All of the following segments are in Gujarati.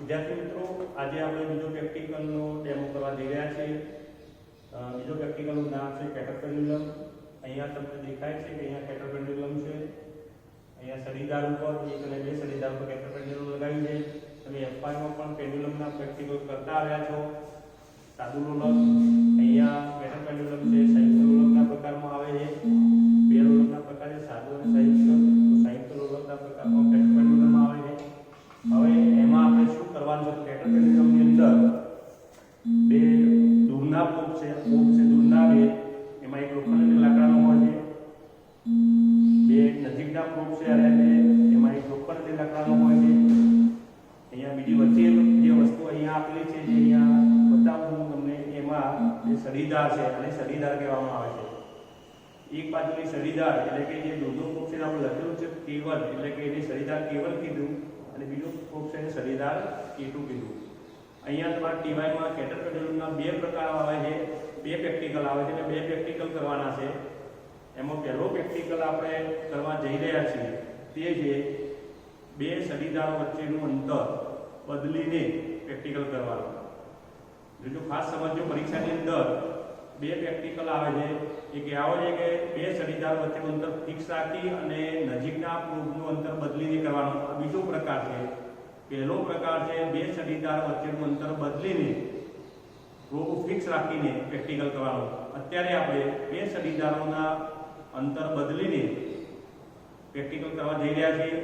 વિદ્યાર્થી મિત્રો, આજે આપણે બીજો પ્રેક્ટિકલનો ડેમો કરવા જઈ રહ્યા છીએ। બીજો પ્રેક્ટિકલનું નામ છે કેટરપેન્ડ્યુલમ। અહીંયા તમને દેખાય છે કે અહીંયા કેટરપેન્ડ્યુલમ છે। અહીંયા સળીદાર ઉપર એક અને બે સળીદાર ઉપર કેટરપેન્ડ્યુલમ લગાવ્યું છે। તમે F5 માં પણ પેન્ડ્યુલમના પ્રેક્ટિકલ કરતા આવ્યા છો। સાદું લોલક, અહીંયા કેટરપેન્ડ્યુલમ છે, સંયુક્ત લોલકના પ્રકારમાં આવે છે। બે લોલકના પ્રકાર છે, સાદું અને સંયુક્ત। તો સંયુક્ત લોલકના પ્રકારમાં કેટરપેન્ડ્યુલમ આવે છે। હવે એમાં આપણે શું કરવાનું છે? કેટરપેન્ડ્યુલમની અંદર બે દૂરના પોપ છે દૂરના બે, એમાં એક લોખંડના લાકડાનો હોય છે। બે નજીકના પોપ છે અને બે એમાં એક લોખંડના લાકડાનો હોય છે। અહીંયા બીજી વચ્ચે જે વસ્તુ અહીંયા આપેલી છે, જે અહીંયા બતાવું હું તમને, એમાં જે સળીદાર છે અને સળીદાર કહેવામાં આવે છે। એક બાજુની સળીદાર એટલે કે જે દૂરનો પોપ છે આપણે લખેલું છે કેબલ, એટલે કે એને સળીદાર કેબલ કીધું, અને બીજું પોપ છે સળીદાર કેટું કીધું। અહીંયા તમારા ટીવાયમાં કેટરપેન્ડ્યુલમના બે પ્રકાર આવે છે, બે પ્રેક્ટિકલ આવે છે, અને બે પ્રેક્ટિકલ કરવાના છે। એમાં પહેલો પ્રેક્ટિકલ આપણે કરવા જઈ રહ્યા છીએ તે છે બે સળીદારો વચ્ચેનું અંતર બદલીને પ્રેક્ટિકલ કરવાનું। જો ખાસ સમજો, પરીક્ષાની અંદર બે પ્રેક્ટિકલ આવે છે। એક આવે છે કે બે સળીદાર વચ્ચેનું અંતર ફિક્સ રાખી અને નજીકના પ્રૂફનું અંતર બદલીને કરવાનું। આ બીજો પ્રકાર છે। પહેલો પ્રકાર છે બે સળીદાર વચ્ચેનું અંતર બદલીને પ્રૂફ ફિક્સ રાખીને પ્રેક્ટિકલ કરવાનું। અત્યારે આપણે બે સળીદારોના અંતર બદલીને પ્રેક્ટિકલ કરવા જઈ રહ્યા છીએ।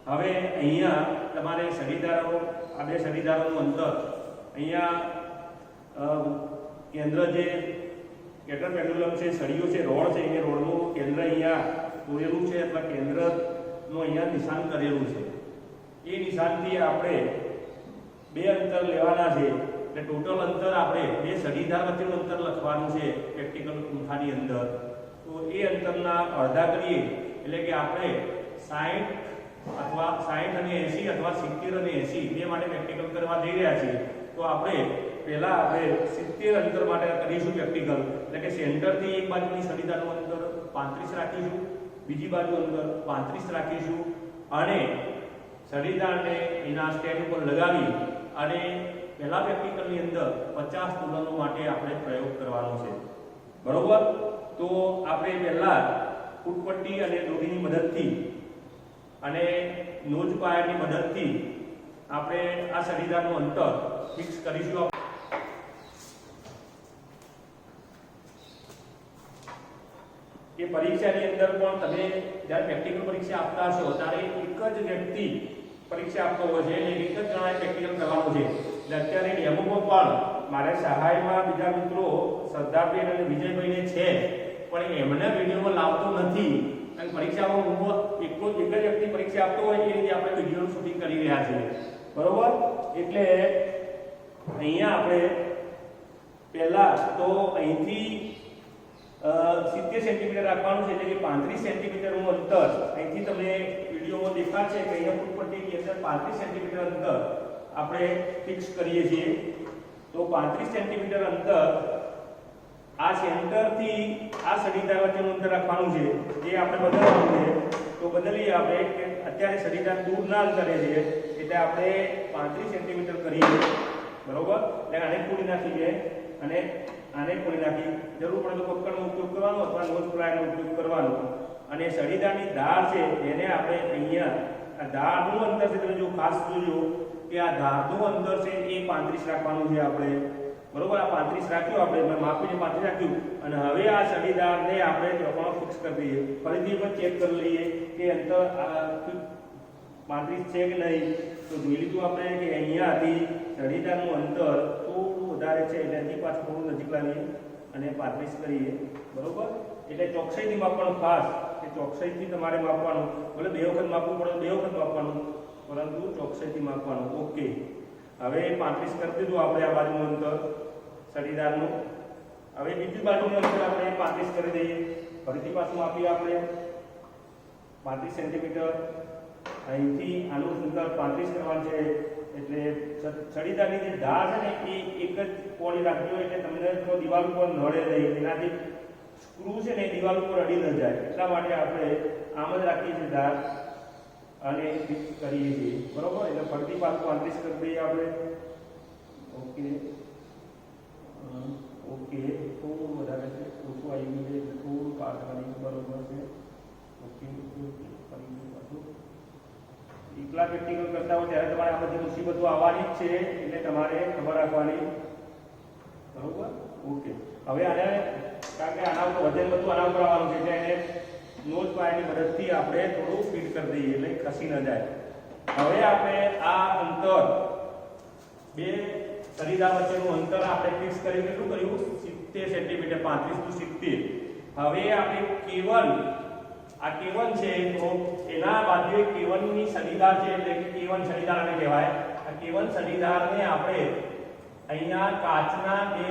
હવે અહીંયા તમારે સળીદારો, આ બે સળીદારોનું અંતર, અહીંયા કેન્દ્ર જે કેટરપેન્ડ્યુલમ છે, સળિયો છે, રોડ છે, એ રોડનું કેન્દ્ર અહીંયા દોરેલું છે, અથવા કેન્દ્રનું અહીંયા નિશાન કરેલું છે। એ નિશાનથી આપણે બે અંતર લેવાના છે, એટલે ટોટલ અંતર આપણે બે સળીદાર વચ્ચેનું અંતર લખવાનું છે પ્રેક્ટિકલ અંખાની અંદર। તો એ અંતરના અડધા કરીએ, એટલે કે આપણે 60 અથવા 60 અને 80 અથવા 70 અને 80 બે માટે પ્રેક્ટિકલ કરવા જઈ રહ્યા છીએ। તો આપણે પહેલા આપણે 70 અંતર માટે કરીશું પ્રેક્ટિકલ, એટલે કે સેન્ટરથી એક બાજુની સળીદારનું અંતર 35 રાખીશું, બીજી બાજુ અંતર 35 રાખીશું, અને સળીદારને એના સ્ટેન્ડ ઉપર લગાવી અને પહેલા પ્રેક્ટિકલની અંદર 50 તુલનો માટે આપણે પ્રયોગ કરવાનો છે, બરોબર? તો આપણે પહેલા ફૂટપટ્ટી અને દોરીની મદદથી અને નોઝ પાયરની મદદથી આપણે આ સળીદારનું અંતર ફિક્સ કરીશું। એ પરીક્ષાની અંદર પણ તમે જ્યારે પ્રેક્ટિકલ પરીક્ષા આપતા હશો ત્યારે એક જ વ્યક્તિ પરીક્ષા આપતો હોય છે, એટલે એક જ જણાએ પ્રેક્ટિકલ કરવાનું છે। એટલે અત્યારે ડેમોમાં પણ મારે સહાયમાં બીજા મિત્રો શ્રદ્ધાબેન અને વિજયભાઈને છે, પણ એમને વિડીયોમાં લાવતો નથી, અને પરીક્ષામાં હું એક જ વ્યક્તિ પરીક્ષા આપતો હોય એ રીતે આપણે વિડીયોનું શૂટિંગ કરી રહ્યા છીએ, બરોબર? એટલે અહીંયા આપણે પહેલા તો અહીંથી 70 સેન્ટીમીટર રાખવાનું છે, એટલે કે 35 સેન્ટીમીટરનું અંતર અહીંથી તમને વિડીયોમાં દેખાશે કે અહીંયા ફૂટપટ્ટીની અંદર 35 સેન્ટીમીટર અંતર આપણે ફિક્સ કરીએ છીએ। તો 35 સેન્ટીમીટર અંતર આ સેન્ટરથી આ સળીદાર વચ્ચેનું અંતર રાખવાનું છે, જે આપણે બદલવાનું છે। તો બદલીએ આપણે, કે અત્યારે સળીદાર દૂરના અંતરે છે, એટલે આપણે 35 સેન્ટીમીટર કરીએ, બરોબર? એટલે આને ખોલી નાખીએ અને આને ખોલી નાખી, જરૂર પડે તો પકડનો ઉપયોગ કરવાનો અથવા નોઝ પ્લાયનો ઉપયોગ કરવાનો। અને સળીદારની ધાર છે એને આપણે અહીંયા આ ધારનું અંતર છે, તમે જો ખાસ જોજો કે આ ધારનું અંતર છે એ 35 રાખવાનું છે આપણે, બરોબર? આ 35 રાખ્યું, આપણે મેં માપીને 35 રાખ્યું, અને હવે આ સળીદારને આપણે ચોકડો ફિક્સ કરી દઈએ। ફરીથી પણ ચેક કરી લઈએ કે અંતર 35 છે કે નહીં। તો જોઈ લીધું આપણે કે અહીંયાથી સળીદારનું અંતર થોડું વધારે છે, એટલે એની પાછળ થોડું નજીક લાવીએ અને 35 કરીએ, બરોબર? એટલે ચોકસાઈથી માપવાનું, ખાસ કે ચોકસાઈથી તમારે માપવાનું, ભલે બે વખત માપવું પડે બે વખત માપવાનું, પરંતુ ચોકસાઈથી માપવાનું। ઓકે, હવે 35 કરી દીધું આપણે આ બાજુનું અંતર સળીદારનું। હવે બીજી બાજુનું અંતર આપણે 35 કરી દઈએ, ફરીથી પાછું માપીએ આપણે 35 સેન્ટીમીટર। અહીંથી આનું અંતર 35 કરવાનું છે, એટલે સળીદારની જે ધાર છે ને એ એક જ પોળી રાખજો, એટલે તમને જો દિવાલ ઉપર નડે નહીં, એનાથી સ્ક્રૂ છે ને દિવાલ ઉપર અડી ન જાય, એટલા માટે આપણે આમ જ રાખીએ છીએ ધાર। અને ફિક્સ કરીએ છીએ, બરોબર. એટલે ફરતી પાછું 35 કરી દઈએ આપણે. ઓકે ઓકે, થોડું વધારે છે, ઓછું આવી ગયું છે, થોડું કાઢવાની બરોબર છે. ઓકે ઓકે, ફરી પાછું એકલા પ્રેક્ટિકલ કરતા હોય ત્યારે તમારે આ બધી મુસીબતો આવવાની જ છે, એટલે તમારે ખબર રાખવાની, બરોબર. ઓકે, હવે આને કારણ કે આના ઉપર વજન બધું આના ઉપર આવવાનું છે, એટલે એને નોઝ પાયાની મદદથી આપણે થોડું ફિટ કરી દઈએ એટલે ખસી ન જાય. હવે આપણે આ અંતર બે સળીદા વચ્ચેનું અંતર આપણે ફિક્સ કરી કેટલું કર્યું? 70 સેન્ટીમીટર, 35 to 70. હવે આપણે K1 આ K1 છે, તો એના બાજુએ K1 ની સળીદાર છે, એટલે કે K1 સળીદાર આને કહેવાય. આ K1 સળીદારને આપણે અહીંયા કાચના બે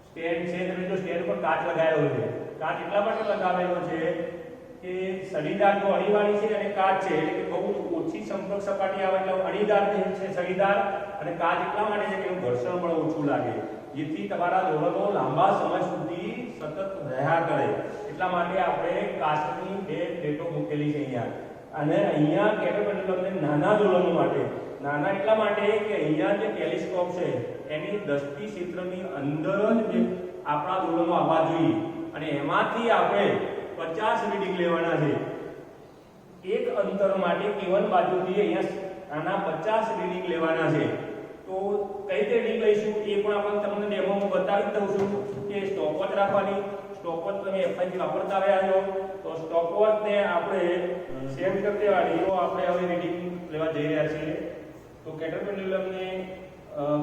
સ્ટેન્ડ છે, તમે જો સ્ટેન્ડ પર કાચ લગાવેલો છે. કાચ એટલા માટે લગાવેલો છે કે સળીદાર જો અણીવાળી છે અને કાચ છે, એટલે કે બહુ ઓછી સંપર્ક સપાટી આવે એટલે અણીદાર છે સળીદાર, અને કાચ એટલા માટે છે કે એનું ઘર્ષણ બળ ઓછું લાગે, જેથી તમારા દોરડો લાંબા સમય સુધી સતત રહ્યા કરે. એટલા માટે આપણે કાચની બે પ્લેટો મૂકેલી છે અહીંયા. અને અહીંયા કેટરપિલરને નાના દોલનો માટે, નાના એટલા માટે કે અહીંયા જે ટેલિસ્કોપ છે એની દ્રષ્ટિ ક્ષેત્રની અંદર જ આપણા દોલનો આવવા જોઈએ, અને એમાંથી આપણે 50 રીડિંગ લેવાના છે. એક અંતર માટે K1 બાજુથી અહીંયા આના 50 રીડિંગ લેવાના છે. તો કઈ રીતે રીડિંગ લઈશું એ પણ આપણે તમને ડેમોમાં બતાવી દઉં છું કે સ્ટોપવોચ રાખવાની. સ્ટોપવોચ તમે FI થી વાપરતા આવ્યા છો, તો સ્ટોપવોચને આપણે સેટ કરી દેવાની. તો આપણે હવે રીડિંગ લેવા જઈ રહ્યા છીએ. તો કેટરપિલરને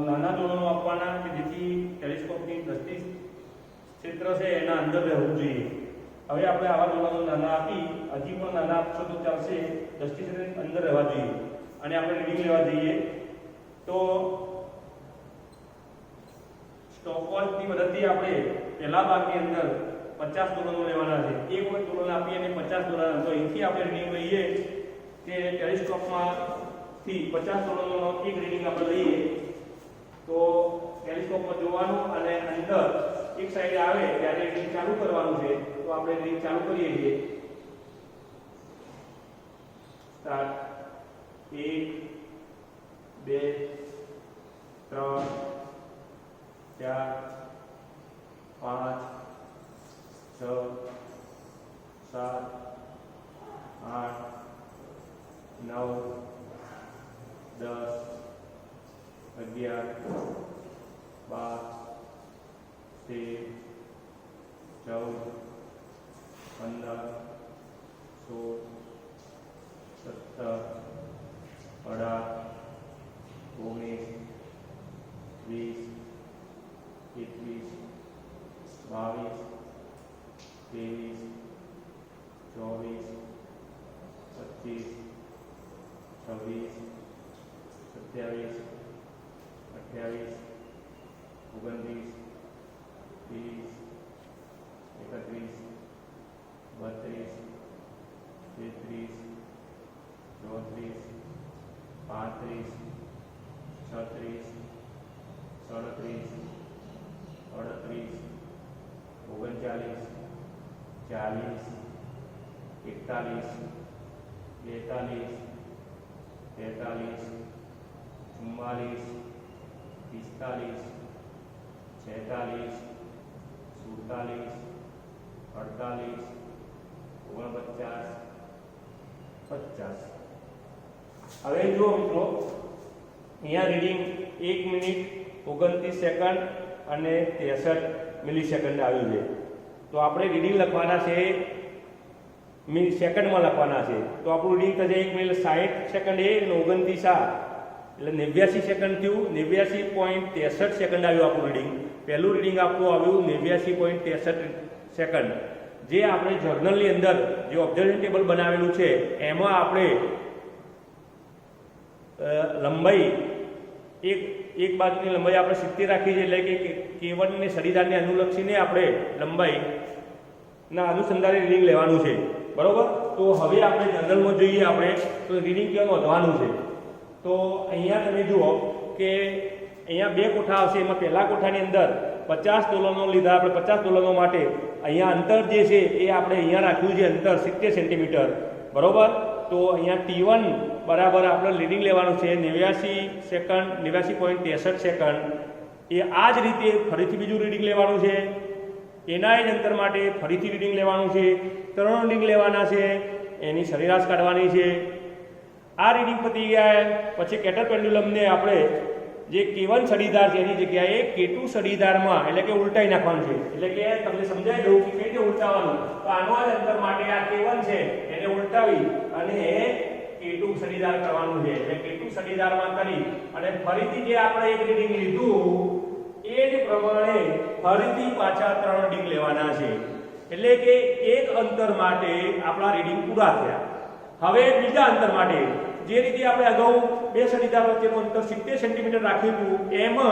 નાના દોલનો આપવાના કે જેથી ટેલિસ્કોપની દ્રષ્ટિ ક્ષેત્ર છે એના અંદર રહેવું જોઈએ. હવે આપણે આવા દોલનો નાના આપી, હજી પણ નાના આપશો તો ચાલશે, દ્રષ્ટિ ક્ષેત્રની અંદર રહેવા જોઈએ. અને આપણે રીડિંગ લેવા જઈએ તો સ્ટોપવોચની મદદથી આપણે પહેલા ભાગની અંદર 50 દોલનો લેવાના છે. એક વખત દોલન આપી અને 50 દોલન, તો અહીંથી આપણે રીડિંગ લઈએ કે ટેલિસ્કોપમાંથી 50 દોલનનો એક રીડિંગ આપણે લઈએ. તો ટેલિસ્કોપમાં જોવાનું અને અંદર એક સાઈડે આવે ત્યારે રીડિંગ ચાલુ કરવાનું છે. તો આપણે રીડિંગ ચાલુ કરીએ છીએ. સ્ટાર્ટ. 1 2 3 4 5 6 7 8 9 10 11 12 13 14 15 16 17 18 19 20 21 22 23 24 25 26 27 28 29 30 31 32 33 34 35 36 37 38 39 40 41 42 43 44 45 46 47 48 49 50. હવે જો મિત્રો અહીંયા રીડિંગ 1 મિનિટ 29 સેકન્ડ અને 63 મિલીસેકન્ડ આવ્યું છે. તો આપણે રીડિંગ લખવાના છે સેકન્ડમાં લખવાના છે. તો આપણું રીડિંગ થશે 1 મિનિટ 60 સેકન્ડ એ અને 29 આ, એટલે 89 સેકન્ડ થયું. 89.63 સેકન્ડ આવ્યું આપણું રીડિંગ. પહેલું રીડિંગ આપણું આવ્યું 89.63 સેકન્ડ. જે આપણે જર્નલની અંદર જે ઓબ્ઝર્વેશન ટેબલ બનાવેલું છે એમાં આપણે લંબાઈ એક બાજુની લંબાઈ આપણે 70 રાખી છે, એટલે કે K1 ને સળીદારને અનુલક્ષીને આપણે લંબાઈના અનુસંધાને રીડિંગ લેવાનું છે, બરોબર. તો હવે આપણે જનરલમાં જોઈએ આપણે તો રીડિંગ કેવું વધવાનું છે. તો અહીંયા તમે જુઓ કે અહીંયા બે કોઠા આવશે. એમાં પહેલા કોઠાની અંદર 50 દોલનો લીધા આપણે. 50 દોલનો માટે અહીંયા અંતર જે છે એ આપણે અહીંયા રાખ્યું છે અંતર 70 સેન્ટીમીટર, બરોબર. તો અહીંયા T1 બરાબર આપણે લીડિંગ લેવાનું છે 89 સેકન્ડ 89.63 સેકન્ડ. એ આ જ રીતે ફરીથી બીજું રીડિંગ લેવાનું છે, એના જ અંતર માટે ફરીથી રીડિંગ લેવાનું છે, 3 રીડિંગ લેવાના છે, એની સરેરાશ કાઢવાની છે. આ રીડિંગ પતી ગયા પછી કેટર પેન્ડ્યુલમને આપણે જે K1 સડીદાર છે એની જગ્યાએ K2 સડીદારમાં એટલે કે ઉલટાઈ નાખવાનું છે. એટલે કે તમને સમજાઈ દઉં કે કઈ રીતે ઉલટાવવાનું. તો આનો જ અંતર માટે આ K1 છે એને ઉલટાવી અને K2 સડીદાર કરવાનું છે. એટલે K2 સડીદારમાં કરી અને ફરીથી જે આપણે એક રીડિંગ લીધું એ જ પ્રમાણે ફરીથી પાછા 3 રીડિંગ લેવાના છે. એટલે કે એક અંતર માટે આપણા રીડિંગ પૂરા થયા. હવે બીજા અંતર માટે જે રીતે આપણે અગાઉ બે સડીદાર વચ્ચેનું અંતર 70 સેન્ટીમીટર રાખ્યું હતું એમ જ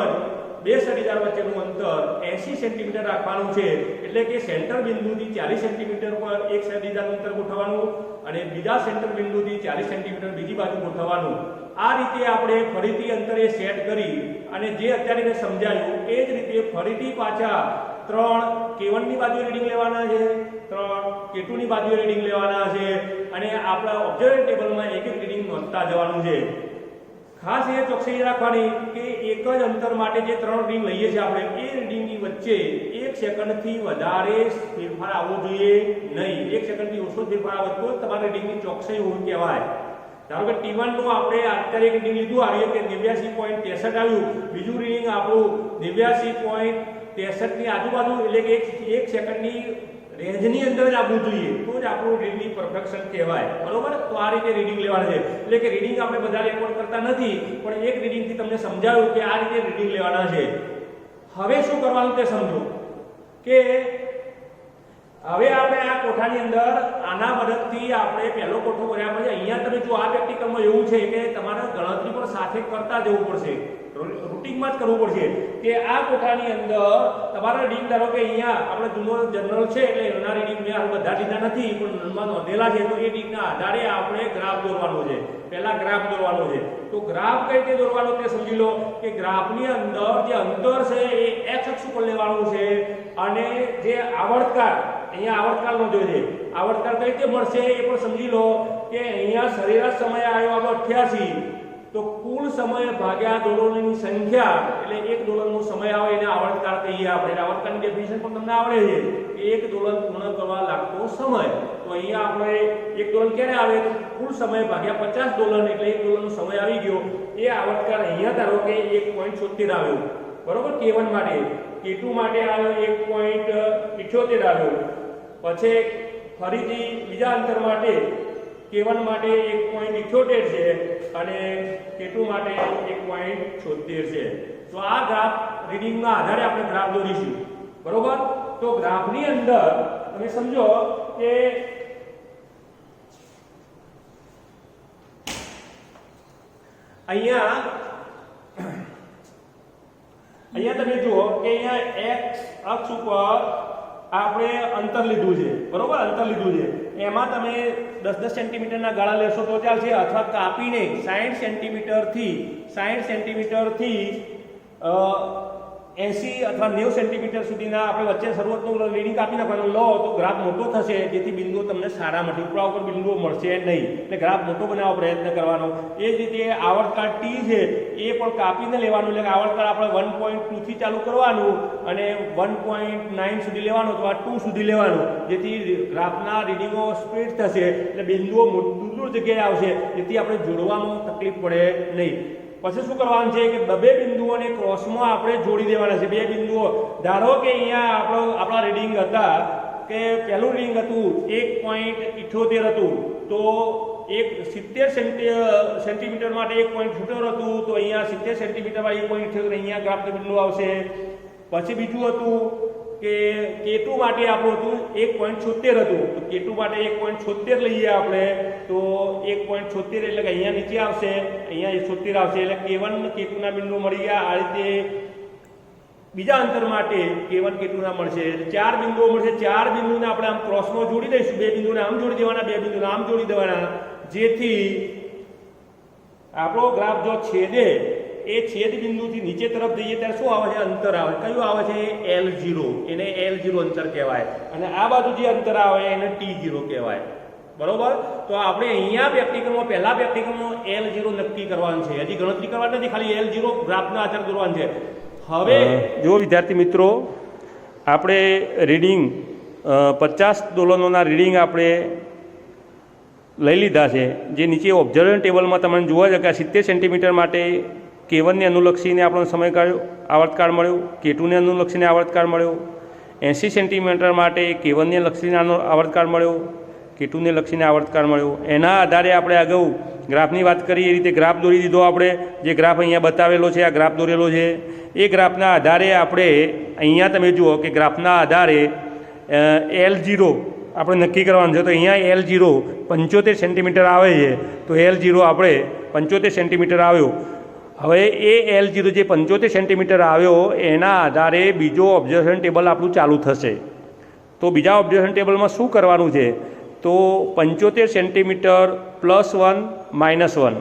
બે સડીદાર વચ્ચેનું અંતર 80 સેન્ટીમીટર રાખવાનું છે. એટલે કે સેન્ટર બિંદુથી 40 સેન્ટીમીટર પર એક સડીદારનું અંતર ગોઠવવાનું અને બીજા સેન્ટર બિંદુથી 40 સેન્ટીમીટર બીજી બાજુ ગોઠવવાનું. આ રીતે આપણે ફરીથી અંતરે સેટ કરી અને જે અત્યારે મેં સમજાયું એ જ રીતે ફરીથી પાછા 3 K1 ની બાજુએ રીડિંગ લેવાના છે, 3 K2 ની બાજુએ રીડિંગ લેવાના છે અને આપણા ઓબ્ઝર્વેશન ટેબલમાં એક એક રીડિંગ નોંધતા જવાનું છે. ખાસ એ ચોકસાઈ રાખવાની કે એક જ અંતર માટે જે 3 રીડિંગ લઈએ છીએ આપણે એ રીડિંગની વચ્ચે 1 સેકન્ડથી વધારે ફેરફાર આવવો જોઈએ નહીં. 1 સેકન્ડથી ઓછો ફેરફાર આવે તો તમારી રીડિંગની ચોકસાઈ હોવી કહેવાય. ધારો કે T1 નું આપણે અત્યારે એક રીડિંગ લીધું આવ્યું કે 89.63 આવ્યું, બીજું રીડિંગ આપણું 89.63 ની આજુબાજુ એટલે કે 1 સેકન્ડની રેન્જની અંદર જ આવવું જોઈએ તો જ આપણું રીડિંગ પરફેક્શન કહેવાય. બરોબર? તો આ રીતે રીડિંગ લેવાનું છે. એટલે કે રીડિંગ આપણે બધા રેકોર્ડ કરતા નથી પણ એક રીડિંગથી તમને સમજાવ્યું કે આ રીતે રીડિંગ લેવાના છે. હવે શું કરવાનું તે સમજો કે હવે આપણે આ કોઠાની અંદર આના મદદથી આપણે પહેલો કોઠો કર્યા પછી અહીંયા તમે જો આ પ્રેક્ટિકલમાં એવું છે કે તમારે ગણતરી પણ સાથે કરતા જવું પડશે, રૂટિનમાં જ કરવું પડશે કે આ કોઠાની અંદર તમારા રીડિંગ ધારો કે અહીંયા આપણે જૂનો જર્નલ છે એટલે એના રીડિંગ મેં બધા લીધા નથી પણ નોંધમાં નોંધેલા છે. તો એ રીડિંગના આધારે આપણે ગ્રાફ દોરવાનો છે. પહેલા ગ્રાફ દોરવાનો છે. તો ગ્રાફ કઈ રીતે દોરવાનો તે સમજી લો કે ગ્રાફની અંદર જે અંતર છે એ x અક્ષ ઉપર લેવાનું છે અને જે આવર્તકાળ અહીંયા આવર્તકાળનો જોઈએ આવર્તકાળ કઈ રીતે મળશે એ પણ સમજી લો કે અહીંયા સરેરાશ સમય આવ્યો આપણો 88 તો કુલ સમય ભાગ્યા દોલનોની સંખ્યા એટલે એક દોલનનો સમય આવે એને આવર્તકાળ કહીએ આપણે. આવર્તકાળની ડેફિનેશન પણ તમને આવડે છે કે એક દોલન પૂર્ણ કરવા લાગતો સમય. તો અહીંયા આપણે એક દોલન ક્યારે આવે તો કુલ સમય ભાગ્યા 50 દોલન એટલે એક દોલનનો સમય આવી ગયો. એ આવર્તકાળ અહીંયા ધારો કે 1.76 આવ્યો. બરોબર? K1 માટે. K2 માટે આવ્યો 1.78 આવ્યો. પછી ફરીથી બીજા અંતર માટે K1 માટે 1.78 છે અને K2 માટે 1.76 છે. તો આ ગ્રાફ રીડિંગના આધારે આપણે ગ્રાફ દોરીશું. બરોબર? તો ગ્રાફની અંદર તમે સમજો કે અહીંયા તમે જુઓ કે અહીંયા x અક્ષ ઉપર આપણે અંતર લીધું છે. બરોબર? અંતર લીધું છે એમાં તમે 10-10 સેન્ટીમીટરના ગાળા લેશો તો ચાલશે અથવા કાપીને 60 સેન્ટીમીટરથી 80 અથવા 90 સેન્ટીમીટર સુધીના આપણે વચ્ચે શરૂઆતનું રીડિંગ કાપી નાખવાનું લો તો ગ્રાફ મોટો થશે જેથી બિંદુઓ તમને સારા મળશે. ઉપરા ઉપર બિંદુઓ મળશે નહીં એટલે ગ્રાફ મોટો બનાવવાનો પ્રયત્ન કરવાનો. એ જ રીતે આવર્તકાળ T છે એ પણ કાપીને લેવાનું એટલે કે આવર્તકાળ આપણે 1.2 થી ચાલુ કરવાનું અને 1.9 સુધી લેવાનું અથવા 2 સુધી લેવાનું જેથી ગ્રાફના રીડિંગો સ્પીડ થશે એટલે બિંદુઓ દૂર જગ્યાએ આવશે જેથી આપણે જોડવામાં તકલીફ પડે નહીં. પછી શું કરવાનું છે કે બે બિંદુઓને ક્રોસમાં આપણે જોડી દેવાના છે. બે બિંદુઓ ધારો કે અહીંયા આપણા રીડિંગ હતા કે પહેલું રીડિંગ હતું 1.78 હતું તો 70 સેન્ટીમીટર માટે 1.78 હતું તો અહીંયા 70 સેન્ટીમીટર માં 1.78 અહીંયા ગ્રાફનું બિંદુ આવશે. પછી બીજું હતું કે K2 માટે આપણું હતું 1.76 હતું તો K2 માટે 1.76 લઈએ આપણે તો 1.76 એટલે કે અહીંયા નીચે આવશે અહીંયા 76 આવશે એટલે K1 K2 ના બિંદુ મળી ગયા. આ રીતે બીજા અંતર માટે K1 K2 ના મળશે એટલે 4 બિંદુઓ મળશે. 4 બિંદુને આપણે આમ ક્રોસમાં જોડી દઈશું. બે બિંદુને આમ જોડી દેવાના, બે બિંદુને આમ જોડી દેવાના જેથી આપણો ગ્રાફ જો છેદે એ છેદ બિંદુથી નીચે તરફ જઈએ ત્યારે શું આવે છે? અંતર આવે. કયું આવે છે? L0. એને L0 અંતર કહેવાય અને આ બાજુ જે અંતર આવે એને T0 કહેવાય. બરોબર. તો આપણે અહીંયા પ્રેક્ટિકલમાં પહેલા પ્રેક્ટિકલમાં L0 નક્કી કરવાનું છે. હજી ગણતરી કરવાની નથી, ખાલી L0 ગ્રાફના આધારે દોરવાનું છે. હવે જો વિદ્યાર્થી મિત્રો આપણે રીડિંગ 50 દોલનોના રીડિંગ આપણે લઈ લીધા છે. જે નીચે ઓબ્ઝર્વેશન ટેબલમાં તમને જોવા છે કે 70 સેન્ટીમીટર માટે K1ને અનુલક્ષીને આપણો સમયકાળ આવર્તકાળ મળ્યો, K2ને અનુલક્ષીને આવર્તકાળ મળ્યો, 80 સેન્ટીમીટર માટે K1ને લક્ષીને આવર્તકાળ મળ્યો, K2ને લક્ષીને આવર્તકાળ મળ્યો. એના આધારે આપણે અગાઉ ગ્રાફની વાત કરી એ રીતે ગ્રાફ દોરી દીધો. આપણે જે ગ્રાફ અહીંયા બતાવેલો છે, આ ગ્રાફ દોરેલો છે. એ ગ્રાફના આધારે આપણે અહીંયા તમે જુઓ કે ગ્રાફના આધારે L0 આપણે નક્કી કરવાનું છે. તો અહીંયા L0 75 સેન્ટીમીટર આવે છે. તો L0 આપણે 75 સેન્ટીમીટર આવ્યો. હવે એ L0 જે 75 સેન્ટીમીટર આવ્યો એના આધારે બીજો ઓબ્ઝર્વેશન ટેબલ આપણું ચાલુ થશે. તો બીજા ઓબ્ઝર્વેશન ટેબલમાં શું કરવાનું છે? તો 75 સેન્ટીમીટર +1 -1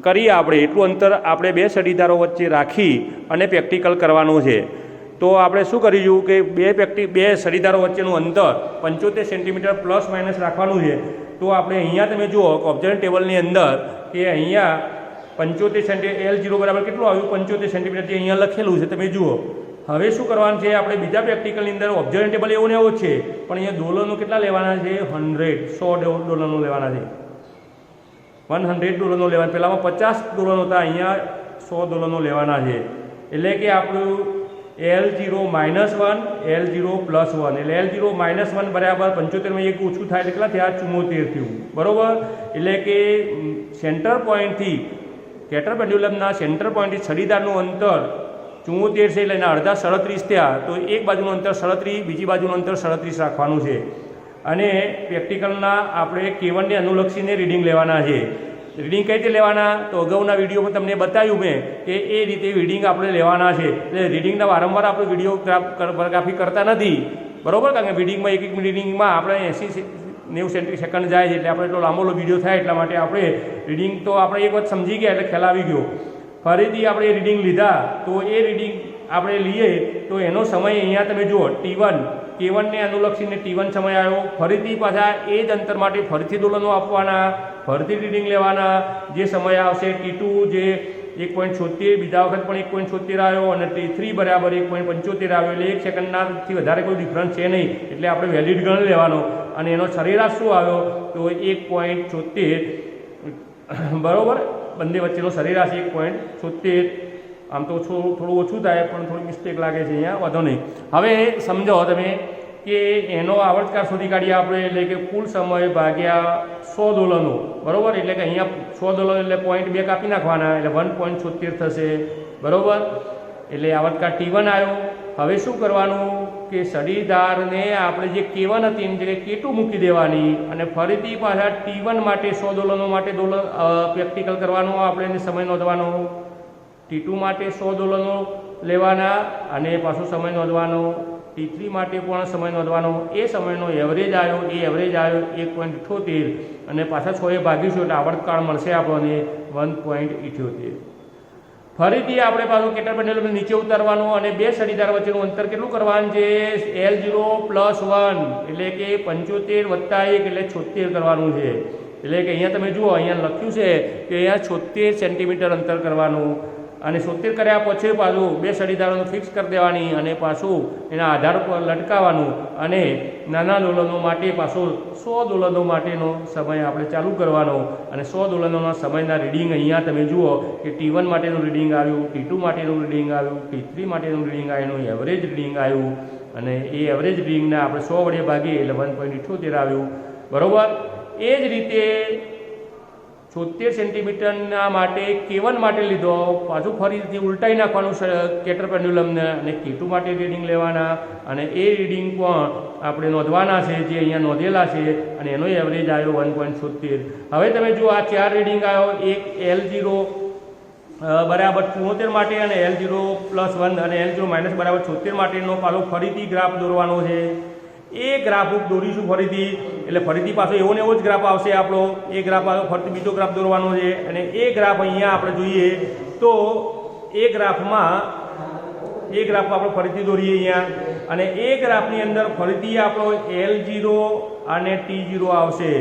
કરીએ આપણે. એટલું અંતર આપણે બે સળીદારો વચ્ચે રાખી અને પ્રેક્ટિકલ કરવાનું છે. તો આપણે શું કરીશું કે બે સળીદારો વચ્ચેનું અંતર 75 સેન્ટીમીટર ± રાખવાનું છે. તો આપણે અહીંયા તમે જુઓ ઓબ્ઝર્વેશન ટેબલની અંદર કે અહીંયા 75 સેન્ટીમીટર L0 બરાબર કેટલું આવ્યું? 75 સેન્ટીમીટર જે અહીંયા લખેલું છે તમે જુઓ. હવે શું કરવાનું છે? આપણે બીજા પ્રેક્ટિકલની અંદર ઓબ્ઝર્વેશન ટેબલ એવો ને એવો છે, પણ અહીંયા દોલનો કેટલા લેવાના છે? 100 દોલનો લેવાના છે. 100 દોલનો લેવાના. પહેલાંમાં 50 દોલનો હતા, અહીંયા 100 દોલનો લેવાના છે. એટલે કે આપણું L0 -1 L0 +1 એટલે L0 -1 બરાબર 75 એક ઓછું થાય એટલે કેટલા થયા? 74 થયું. બરાબર. એટલે કે સેન્ટર પોઈન્ટથી કેટર પેન્ડ્યુલમના સેન્ટર પોઈન્ટથી છડીદારનું અંતર 74 છે. એટલે એના અડધા 37 થયા. તો એક બાજુનું અંતર 37, બીજી બાજુનું અંતર 37 રાખવાનું છે. અને પ્રેક્ટિકલના આપણે K1ને અનુલક્ષીને રીડિંગ લેવાના છે. રીડિંગ કઈ રીતે લેવાના? તો અગાઉના વિડીયોમાં તમને બતાવ્યું મેં કે એ રીતે રીડિંગ આપણે લેવાના છે. એટલે રીડિંગના વારંવાર આપણે વિડીયોગ્રાફી કરતા નથી. બરાબર. કારણ કે રીડિંગમાં એક રીડિંગમાં આપણે 80-90 સેકન્ડ જાય છે. એટલે આપણે એટલો લાંબો વિડીયો થાય એટલા માટે આપણે રીડિંગ તો આપણે એક વખત સમજી ગયા એટલે ખ્યાલ આવી ગયો. ફરીથી આપણે રીડિંગ લીધા તો એ રીડિંગ આપણે લઈએ તો એનો સમય અહીંયા તમે જુઓ T1 K1ને અનુલક્ષીને T1 સમય આવ્યો. ફરીથી પાછા એ જ અંતર માટે ફરીથી દોલનો આપવાના, ફરીથી રીડિંગ લેવાના. જે સમય આવશે T2 જે 1.76, બીજા વખત પણ 1.76 આવ્યો અને T3 બરાબર 1.75 આવ્યો. એટલે 1 સેકન્ડનાથી વધારે કોઈ ડિફરન્સ છે નહીં. એટલે આપણે વેલિડ ગણ લેવાનો અને એનો સરેરાશ શું આવ્યો? તો 1.76. બરાબર. બંને વચ્ચેનો સરેરાશ 1.76. આમ તો થોડું ઓછું થાય પણ થોડી મિસ્ટેક લાગે છે અહીંયા, વાંધો નહીં. હવે સમજો તમે કે એનો આવર્તકાળ શોધી કાઢીએ આપણે. એટલે કે કુલ સમય ભાગ્યા 100 દોલનો. બરાબર. એટલે કે અહીંયા 100 દોલનો એટલે 0.2 કાપી નાખવાના એટલે 1.76 થશે. બરાબર. એટલે આવર્તકાળ T1 આવ્યો. હવે શું કરવાનું કે સળીદારને આપણે જે K1 હતી એની જગ્યાએ K2 મૂકી દેવાની અને ફરીથી પાછા T1 માટે 100 દોલનો માટે પ્રેક્ટિકલ કરવાનો. આપણે એને સમય નોંધવાનો. T2 માટે 100 દોલનો લેવાના અને પાછો સમય નોંધવાનો. T3 માટે પણ સમય નોંધવાનો. એ સમયનો એવરેજ આવ્યો, એ એવરેજ આવ્યો 1.78 અને પાછા 6 એ ભાગીશું એટલે આવર્તકાળ મળશે આપણને 1.78. ફરીથી આપણે પાછું કેટર પેન્ડ્યુલમ નીચે ઉતારવાનું અને બે સળીદાર વચ્ચેનું અંતર કેટલું કરવાનું છે? L0 +1 એટલે કે 75 + 1 એટલે 76 કરવાનું છે. એટલે કે અહીંયા તમે જુઓ અહીંયા લખ્યું છે કે અહીંયા 76 સેન્ટીમીટર અંતર કરવાનું અને 76 કર્યા પછી પાછું બે સળીદારોને ફિક્સ કરી દેવાની અને પાછું એના આધાર પર લટકાવવાનું અને નાના દોલનો માટે પાછું 100 દોલનો માટેનો સમય આપણે ચાલુ કરવાનો અને 100 દોલનોના સમયના રીડિંગ અહીંયા તમે જુઓ કે T1 માટેનું રીડિંગ આવ્યું, T2 માટેનું રીડિંગ આવ્યું, T3 માટેનું રીડિંગ આવ્યું, એવરેજ રીડિંગ આવ્યું અને એ એવરેજ રીડિંગને આપણે 100 વડે ભાગીએ એટલે 1.78 આવ્યું. બરાબર. એ જ રીતે 76 સેન્ટીમીટરના માટે K1 માટે લીધો. પાછું ફરીથી ઉલટાઈ નાખવાનું કેટર પેન્ડ્યુલમને અને K2 માટે રીડિંગ લેવાના અને એ રીડિંગ પણ આપણે નોંધવાના છે જે અહીંયા નોંધેલા છે અને એનો એવરેજ આવ્યો 1.76. હવે તમે જુઓ આ 4 રીડિંગ આવ્યો. એક L0 બરાબર 74 માટે અને L0 +1 અને L0 બરાબર 76 માટેનો પાછો ફરીથી ગ્રાફ દોરવાનો છે. એ ગ્રાફ દોરીશું ફરીથી એટલે ફરીથી પાછો એવો ને એવો જ ગ્રાફ આવશે આપણો. એ ગ્રાફ ફરીથી બીજો ગ્રાફ દોરવાનો છે અને એ ગ્રાફ અહીંયા આપણે જોઈએ તો એ ગ્રાફમાં આપણે ફરીથી દોરીએ અહીંયા અને એ ગ્રાફની અંદર ફરીથી આપણો L0 અને T0 આવશે.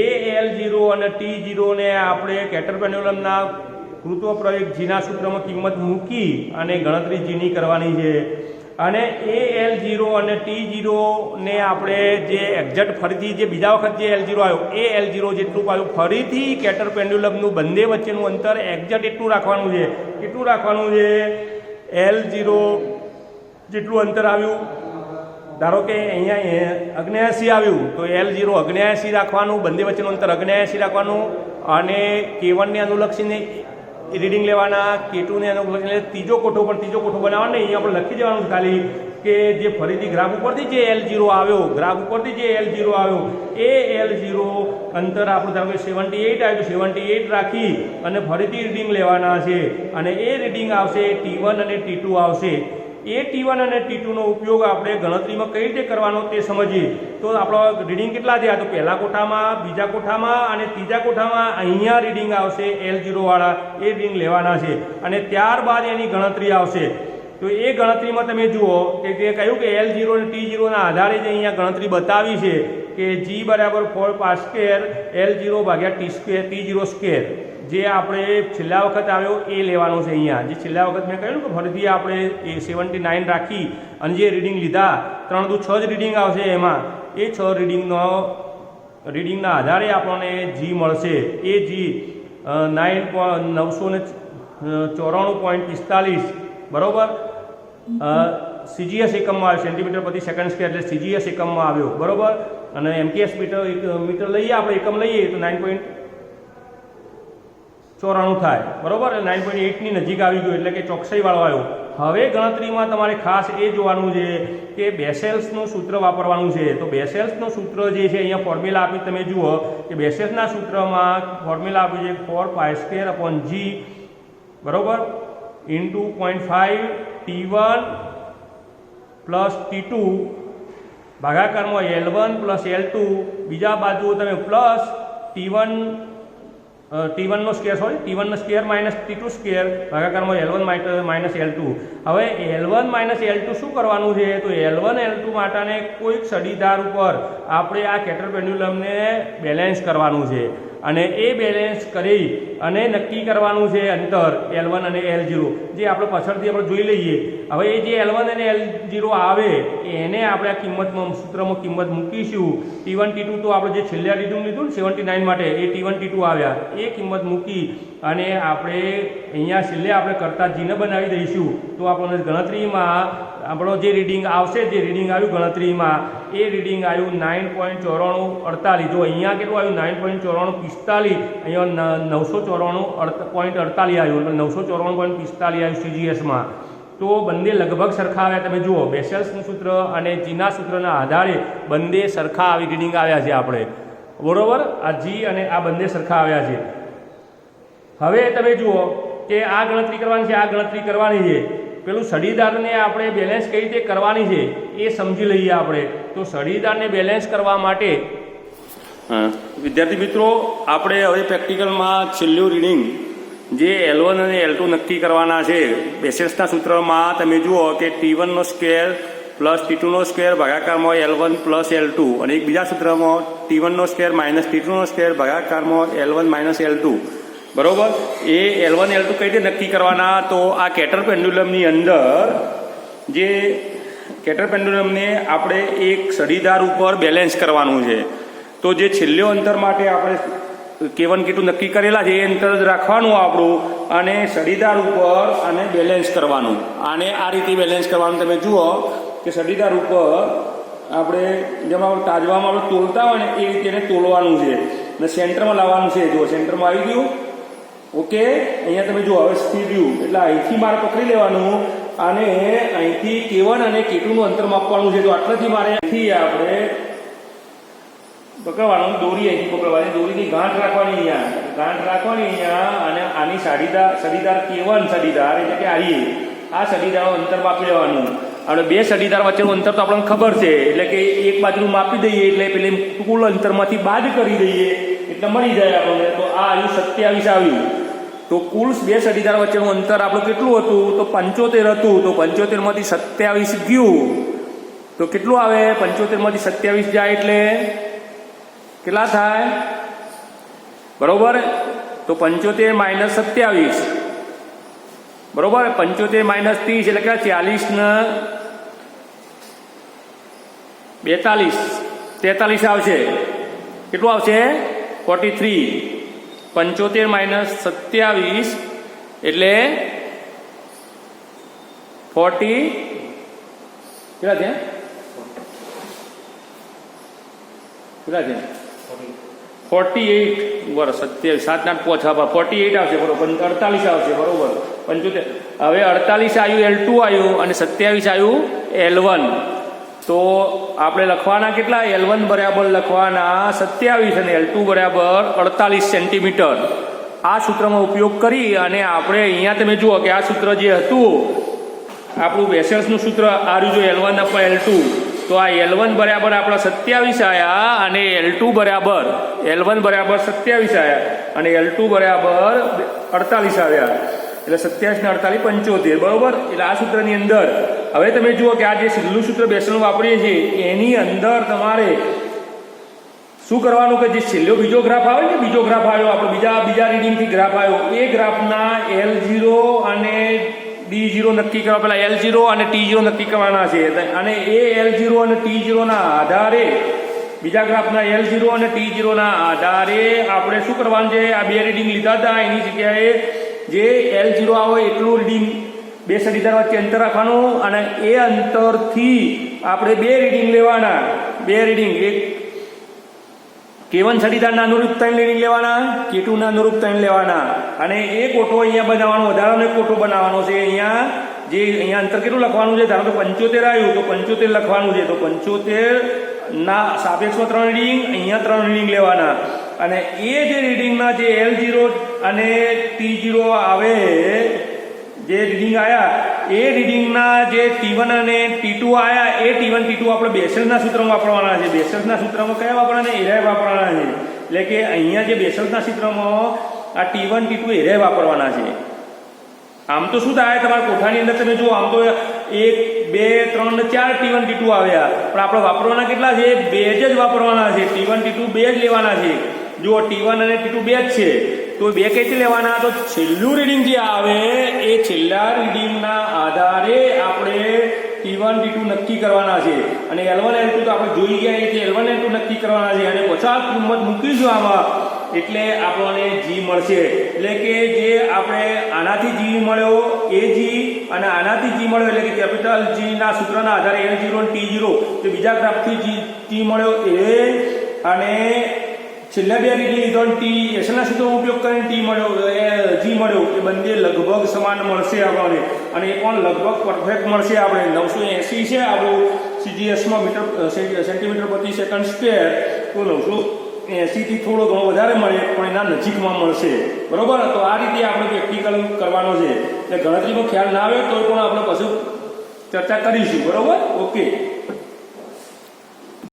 AL0 અને T0 ને આપણે કેટર પેન્ડ્યુલમના ગુરુત્વ પ્રયોગ જીના સૂત્રમાં કિંમત મૂકી અને ગણતરી જીની કરવાની છે. અને AL0 અને T0 ને આપણે જે એક્ઝેક્ટ ફરીથી જે બીજા વખત જે L0 આવ્યો એ L0 જેટલું આવ્યું ફરીથી કેટર પેન્ડ્યુલમનું બંને વચ્ચેનું અંતર એક્ઝેક્ટ એટલું રાખવાનું છે. કેટલું રાખવાનું છે? L0 જેટલું અંતર આવ્યું, ધારો કે અહીંયા 79 આવ્યું તો L0 79 રાખવાનું, બંને વચ્ચેનું અંતર 79 રાખવાનું. અને K1 ને અનુલક્ષીને રીડિંગ લેવાના, K2 ને અનુલક્ષીને ત્રીજો કોઠો બનાવવાનો નહીં. અહીંયા આપણે લખી દેવાનું ખાલી કે જે ફરીથી ગ્રાફ ઉપરથી જે L0 આવ્યો, ગ્રાફ ઉપરથી જે L0 આવ્યો એ L0 અંતર આપણું ધારો કે 78 આવ્યું તો 78 રાખી અને ફરીથી રીડિંગ લેવાના છે. અને એ રીડિંગ આવશે T1 અને T2 આવશે. એ T1 અને T2 નો ઉપયોગ આપણે ગણતરીમાં કઈ રીતે કરવાનો તે સમજીએ. તો આપણો રીડિંગ કેટલા થયા? તો પહેલા કોઠામાં, બીજા કોઠામાં અને ત્રીજા કોઠામાં અહીંયા રીડિંગ આવશે L0 વાળા, એ રીડિંગ લેવાના છે. અને ત્યારબાદ એની ગણતરી આવશે. તો એ ગણતરીમાં તમે જુઓ કે તે કહ્યું કે L0 અને T0 ના આધારે જ અહીંયા ગણતરી બતાવી છે કે G બરાબર 4π² L0 ભાગ્યા T0 સ્ક્વેર. જે આપણે છેલ્લા વખત આવ્યો એ લેવાનું છે. અહીંયા જે છેલ્લા વખત મેં કહ્યું કે ફરીથી આપણે 79 રાખી અને જે રીડિંગ લીધા 3 દુ 6 જ રીડિંગ આવશે એમાં. એ 6 રીડિંગના આધારે આપણને G મળશે. એ G 994.45 બરાબર CGS એકમમાં આવ્યો, સેન્ટીમીટર પ્રતિ સેકન્ડ સ્ક્વેર, એટલે CGS એકમમાં આવ્યો બરાબર. અને MKS મીટર લઈએ આપણે, એકમ લઈએ તો 9.94 થાય બરાબર. 9.8 ની નજીક આવી ગયું એટલે કે ચોકસાઈવાળો આવ્યો. હવે ગણતરીમાં તમારે ખાસ એ જોવાનું છે કે બેસેલ્સનું સૂત્ર વાપરવાનું છે. તો બેસેલ્સનું સૂત્ર જે છે અહીંયા ફોર્મ્યુલા આપી તમે જુઓ કે બેસેલ્સના સૂત્રમાં ફોર્મ્યુલા આપ્યું છે 4π² G બરાબર into 0.5 T1 plus T2 ભાગાકારમાં L1 plus L2, બીજા બાજુ તમે પ્લસ T1 નો સ્ક્વેર માઇનસ T2 સ્ક્વેર ભાગાકારમાં L1 માઇનસ L2. હવે L1 માઇનસ L2 શું કરવાનું છે? તો L1 L2 માટેને કોઈક સડીધાર ઉપર આપણે આ કેટર પેન્ડ્યુલમને બેલેન્સ કરવાનું છે. અને એ બેલેન્સ કરી અને નક્કી કરવાનું છે અંતર L1 અને L0, જે આપણે પાછળથી આપણે જોઈ લઈએ. હવે એ જે L1 અને L0 આવે એને આપણે આ સૂત્રમાં કિંમત મૂકીશું. T1 T2 તો આપણે જે છેલ્લે રીડિંગ લીધું ને 79 માટે એ T1 T2 આવ્યા, એ કિંમત મૂકી અને આપણે અહીંયા છેલ્લે આપણે કરતા જીને બનાવી દઈશું. તો આપણને ગણતરીમાં આપણો જે રીડિંગ આવશે, જે રીડિંગ આવ્યું ગણતરીમાં એ રીડિંગ આવ્યું 9.9448. જો અહીંયા કેટલું આવ્યું 9.9445, અહીંયા 994.48 આવ્યું, એટલે 994.45 આવ્યું CGSમાં. તો બંને લગભગ સરખા આવ્યા. તમે જુઓ બેસેલ્સનું સૂત્ર અને જીના સૂત્રના આધારે બંને સરખા આવી રીડિંગ આવ્યા છે આપણે બરોબર. આ જી અને આ બંને સરખા આવ્યા છે. હવે તમે જુઓ કે આ ગણતરી કરવાની છે, આ ગણતરી કરવાની છે. પેલું સડીદારને આપણે બેલેન્સ કઈ રીતે કરવાની છે એ સમજી લઈએ આપણે. તો સડીદારને બેલેન્સ કરવા માટે વિદ્યાર્થી મિત્રો આપણે હવે પ્રેક્ટિકલમાં છેલ્લું રીડિંગ જે L1 અને L2 નક્કી કરવાના છે. બેસેલ્સના સૂત્રમાં તમે જુઓ કે T1 નો સ્ક્વેર પ્લસ T2 નો સ્ક્વેર ભાગાકારમાં L1 પ્લસ L2, અને એક બીજા સૂત્રમાં T1 નો સ્ક્વેર માઇનસ T2 નો સ્ક્વેર ભાગાકારમાં L1 માઇનસ L2 બરોબર. એ L1 L2 કઈ રીતે નક્કી કરવાના? તો આ કેટર પેન્ડ્યુલમની અંદર જે કેટર પેન્ડ્યુલમને આપણે એક સડીદાર ઉપર બેલેન્સ કરવાનું છે. તો જે છેલ્લો અંતર માટે આપણે K1 K2 નક્કી કરેલા છે એ અંતર જ રાખવાનું આપણું, અને સડીદાર ઉપર આને બેલેન્સ કરવાનું. આને આ રીતે બેલેન્સ કરવાનું. તમે જુઓ કે સડીદાર ઉપર આપણે જેમાં તાજવામાં આપણે તોલતા હોય ને એ રીતે એને તોલવાનું છે અને સેન્ટરમાં લાવવાનું છે. જો સેન્ટરમાં આવી ગયું, ઓકે. અહીંયા તમે જુઓ હવે સ્થિર રહ્યું એટલે અહીંથી મારે પકડી લેવાનું અને અહીંથી K1 અને K2 નું અંતર માપવાનું છે. તો આટલાથી મારે અહીંથી આપણે પકડવાનું, દોરી અહીંથી પકડવાની, દોરીની ગાંઠ રાખવાની અહીંયા, અને આની સડીદાર K1 સડીદાર એટલે કે આ સડીદારનું અંતર માપી લેવાનું. અને બે સડીદાર વચ્ચેનું અંતર તો આપણને ખબર છે, એટલે કે એક બાજુનું માપી દઈએ એટલે પેલી કુલ અંતરમાંથી બાદ કરી દઈએ એટલે મળી જાય આપણને. તો આ આવ્યું 27 આવ્યું. તો કુલ બે સડીદાર વચ્ચેનું અંતર આપણું કેટલું હતું? તો 75 હતું. તો 75 માંથી 27 ગયું તો કેટલું આવે? 75 માંથી 27 જાય એટલે કેટલા થાય? બરોબર. તો 75 માઇનસ 27, બરોબર. 75 માઇનસ 30 એટલે કેટલા? 40 ને 42, 43 આવશે. કેટલું આવશે? 43. 75 માઇનસ 27 એટલે 40 કેટલા છે? કેટલા છે? 48 વર્ષ 27 7 8 5 48 આવશે, બરોબર. 48 આવશે, બરોબર. 75 હવે 48 આવ્યું, L2 આવ્યું અને 27 આવ્યું L1. તો આપણે લખવાના કેટલા? L1 બરાબર લખવાના 27 અને L2 બરાબર 48 સેન્ટીમીટર. આ સૂત્રનો ઉપયોગ કરી અને આપણે અહીંયા તમે જુઓ કે આ સૂત્ર જે હતું આપણું બેસેલ્સનું સૂત્ર આ રહ્યું, જો L1 અપન L2, તો આ L1 બરાબર આપણા 27 આવ્યા અને L1 બરાબર 27 આવ્યા અને L2 બરાબર 48 આવ્યા. એટલે 27 ને 48 75, બરોબર. એટલે આ સૂત્રની અંદર હવે તમે જુઓ કે આ જે છેલ્લું સૂત્ર બેસેલનું વાપરીએ છીએ એની અંદર તમારે શું કરવાનું કે જે છેલ્લો બીજો ગ્રાફ આવે ને, બીજો ગ્રાફ આવ્યો આપણો બીજા રીડિંગથી ગ્રાફ આવ્યો, એ ગ્રાફના L0 અને D0 નક્કી કરવા, પેલા L0 અને T0 નક્કી કરવાના છે. અને એ L0 અને T0 ના આધારે બીજા ગ્રાફના L0 અને T0 ના આધારે આપણે શું કરવાનું છે? આ બે રીડિંગ લીધા હતા એની જગ્યાએ જે L0 આવે એટલું રીડિંગ બે સડીદાર વચ્ચે અંતર રાખવાનું અને એ અંતરથી આપણે બે રીડિંગ લેવાના. બે રીડિંગ, એક K1 સડીદારના અનુરૂપ 3 રીડિંગ લેવાના, K2 ના અનુરૂપ 3 લેવાના અને એ કોટો અહીંયા બનાવવાનો, વધારાનો એક કોટો બનાવવાનો છે. અહીંયા અંતર કેટલું લખવાનું છે? ધારો કે 75 આવ્યું તો 75 લખવાનું છે. તો 75 ના સાપેક્ષમાં 3 રીડિંગ, અહીંયા 3 રીડિંગ લેવાના અને એ જે રીડિંગના જે L0 અને T0 આવે, જે રીડિંગ આવ્યા એ રીડિંગના જે T1 અને T2 આવ્યા એ T1 T2 આપણે બેસેલ્સના સૂત્રમાં વાપરવાના છે. બેસેલ્સના સૂત્રમાં કયા વાપરવાના? એરાય વાપરવાના છે. એટલે કે અહીંયા જે બેસેલ્સના સૂત્રમાં આ T1 T2 એરાય વાપરવાના છે. આમ તો શું થાય તમારા કોઠાની અંદર તમે જુઓ, આમ તો 1 2 3 ને 4 T1 T2 આવ્યા, પણ આપણે વાપરવાના કેટલા છે? 2 જ વાપરવાના છે. T1 T2 2 જ લેવાના છે. જુઓ T1 અને T2 2 જ છે, તો 2 કઈથી લેવાના? તો છેલ્લું રીડિંગ જે આવે એ છેલ્લા રીડિંગના આધારે આપણે T1 T2 નક્કી કરવાના છે અને L1 L2 તો આપણે જોઈ ગયા એટલે L1 L2 નક્કી કરવાના છે અને 50 કિંમત મૂકીશું આમાં એટલે આપણને G મળશે. એટલે કે જે આપણે આનાથી G મળ્યો એ G અને આનાથી G મળ્યો એટલે કે કેપિટલ G ના સૂત્રના આધારે L0 અને T0 જે બીજા ગ્રાફથી G મળ્યો એ અને છેલ્લા બે રીડિંગ લીધો T એસના સૂત્રનો ઉપયોગ કરીને G મળ્યો એ બંને લગભગ સમાન મળશે આપણને અને એ પણ લગભગ પરફેક્ટ મળશે. આપણે 980 છે આપણું CGS-માં સેન્ટીમીટર પ્રતિ સેકન્ડ સ્ક્વેર, તો 980 થી થોડો ઘણો વધારે મળે પણ એના નજીકમાં મળશે, બરોબર. તો આ રીતે આપણે પ્રેક્ટિકલ કરવાનો છે એટલે ગણતરીનો ખ્યાલ ના આવે તો પણ આપણે પછી ચર્ચા કરીશું, બરોબર. ઓકે.